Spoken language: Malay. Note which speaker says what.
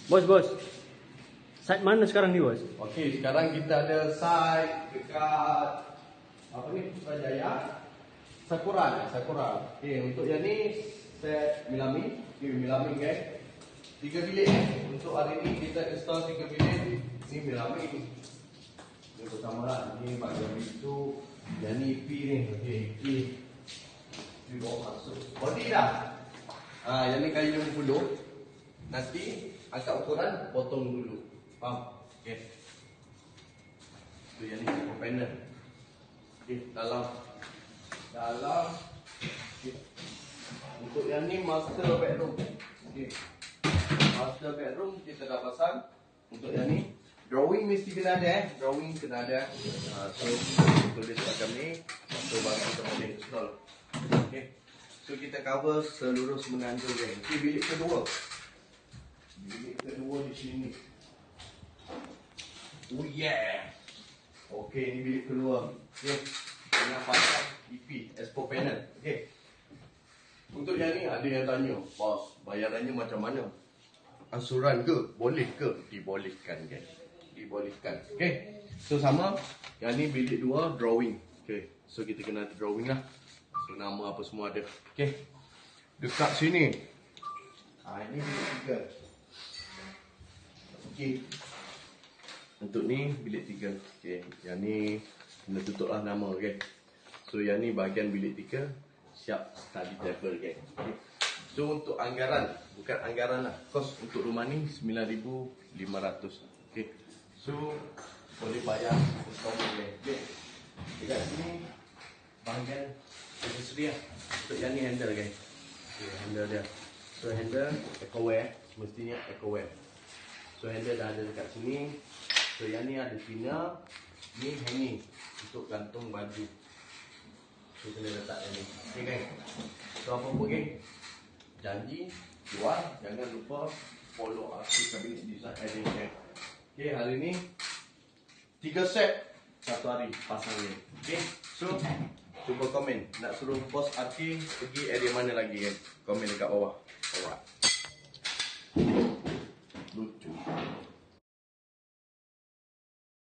Speaker 1: Bos. Side mana sekarang ni, bos?
Speaker 2: Okey, sekarang kita ada site dekat apa ni? Putrajaya. Sakura. Okey, untuk yang ni set Milami. Okey, Milami guys. 3 bilik. Untuk hari ni kita install 3 bilik. Ni Milami ni. Ini pertama lah. Ni bahagian itu. Yang ni EP ni. Okey, EP. Ni bawa masuk. Body dah. Yang ni kayu 50. Nanti angkat ukuran, potong dulu. Faham? Okey. Tu yang ni aku panel. Okey, dalam. Okay. Untuk yang ni master bedroom. Okey. Master bedroom kita dah pasang. Untuk yang ni drawing mesti kena ada Drawing kena ada. So tulis macam ni. So baru kita boleh install. Okey. So kita cover seluruh semenanjung dia. Okey, bilik kedua. Bilik kedua di sini. Oh yeah. Okey, ni bilik kedua. Okey. Dengan pasang EP Expo panel. Okey. Untuk yang ni ada yang tanya, bos, bayarannya macam mana? Ansuran ke? Boleh ke? Dibolehkan, guys. Dibolehkan. Okey. So sama, yang ni bilik 2 drawing. Okey. So kita kena drawing lah. So nama apa semua ada. Okey. Dekat sini. Ini bilik 3. Okey. Untuk ni bilik 3. Okey. Yang ni kena tutup lah nama, okey. So yang ni bahagian bilik 3. Siap study table, okey. So untuk anggaran, bukan anggaran lah, kos untuk rumah ni 9,500. Okey. So boleh bayar installment, okey. Dekat sini bahagian aksesori lah. Untuk yang ni handle, guys. Okay, handle dia. So handle EcoWare, mestinya EcoWare. So handle dah ada dekat sini. So yang ni ada pina. Ni hanging untuk gantung baju. So kena letak yang ni. Okay, guys. So apa-apa, geng, janji jual, jangan lupa follow artis Cabinet Design Idea. Okay, hari ni 3 set 1 hari pasang ni. Okay, so cuba komen nak suruh bos Aki pergi area mana lagi, kan? Komen dekat bawah. Alright. Lucu.